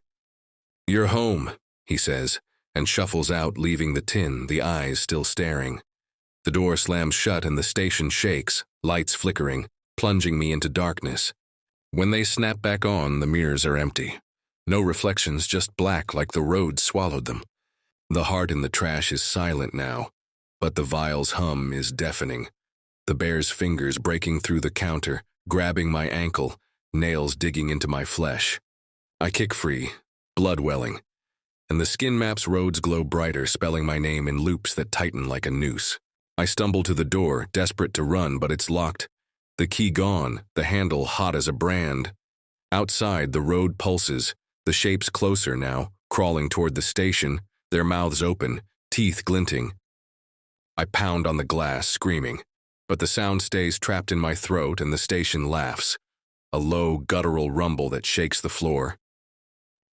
"You're home," he says, and shuffles out, leaving the tin, the eyes still staring. The door slams shut and the station shakes, lights flickering, plunging me into darkness. When they snap back on, the mirrors are empty. No reflections, just black like the road swallowed them. The heart in the trash is silent now, but the vial's hum is deafening. The bear's fingers breaking through the counter, grabbing my ankle, nails digging into my flesh. I kick free, blood welling, and the skin map's roads glow brighter, spelling my name in loops that tighten like a noose. I stumble to the door, desperate to run, but it's locked. The key gone, the handle hot as a brand. Outside, the road pulses, the shapes closer now, crawling toward the station, their mouths open, teeth glinting. I pound on the glass, screaming, but the sound stays trapped in my throat and the station laughs, a low, guttural rumble that shakes the floor.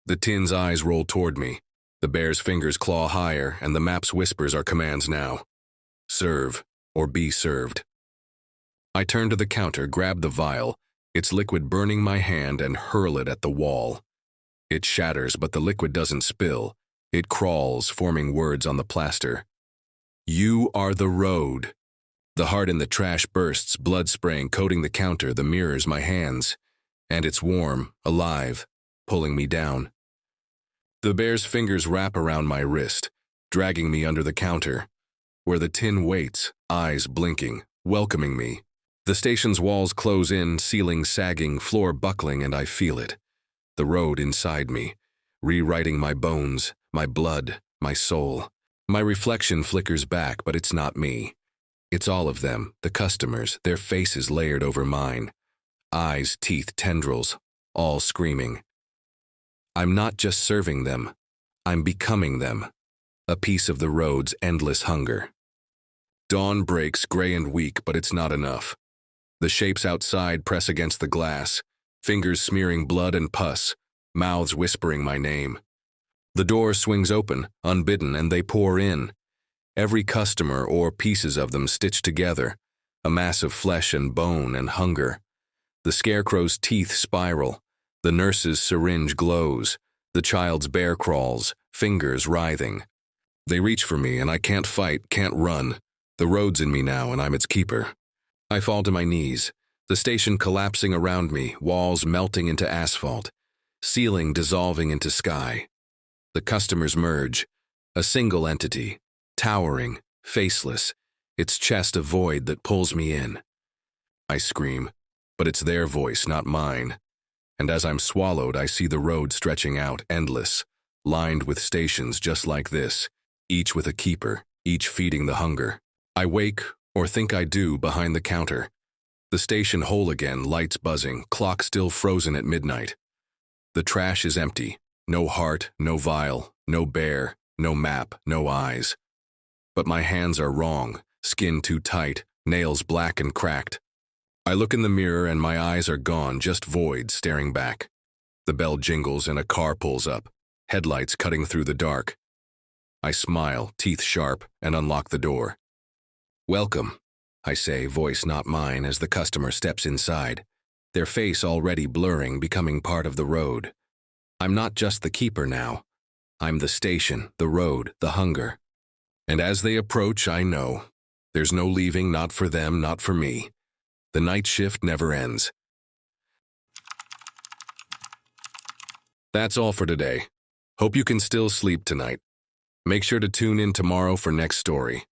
The tin's eyes roll toward me, the bear's fingers claw higher, and the map's whispers are commands now. Serve, or be served. I turn to the counter, grab the vial, its liquid burning my hand, and hurl it at the wall. It shatters, but the liquid doesn't spill. It crawls, forming words on the plaster. "You are the road." The heart in the trash bursts, blood spraying, coating the counter, the mirrors, my hands. And it's warm, alive, pulling me down. The bear's fingers wrap around my wrist, dragging me under the counter, where the tin waits, eyes blinking, welcoming me. The station's walls close in, ceiling sagging, floor buckling, and I feel it. The road inside me, rewriting my bones, my blood, my soul. My reflection flickers back, but it's not me. It's all of them, the customers, their faces layered over mine. Eyes, teeth, tendrils, all screaming. I'm not just serving them, I'm becoming them. A piece of the road's endless hunger. Dawn breaks, gray and weak, but it's not enough. The shapes outside press against the glass, fingers smearing blood and pus, mouths whispering my name. The door swings open, unbidden, and they pour in. Every customer, or pieces of them stitched together, a mass of flesh and bone and hunger. The scarecrow's teeth spiral, the nurse's syringe glows, the child's bear crawls, fingers writhing. They reach for me, and I can't fight, can't run. The road's in me now, and I'm its keeper. I fall to my knees, the station collapsing around me, walls melting into asphalt, ceiling dissolving into sky. The customers merge, a single entity, towering, faceless, its chest a void that pulls me in. I scream, but it's their voice, not mine. And as I'm swallowed, I see the road stretching out, endless, lined with stations just like this, each with a keeper, each feeding the hunger. I wake, or think I do, behind the counter. The station whole again, lights buzzing, clock still frozen at midnight. The trash is empty, no heart, no vial, no bear, no map, no eyes. But my hands are wrong, skin too tight, nails black and cracked. I look in the mirror and my eyes are gone, just void staring back. The bell jingles and a car pulls up, headlights cutting through the dark. I smile, teeth sharp, and unlock the door. "Welcome," I say, voice not mine, as the customer steps inside. their face already blurring, becoming part of the road. I'm not just the keeper now. I'm the station, the road, the hunger. And as they approach, I know. There's no leaving, not for them, not for me. The night shift never ends. That's all for today. Hope you can still sleep tonight. Make sure to tune in tomorrow for next story.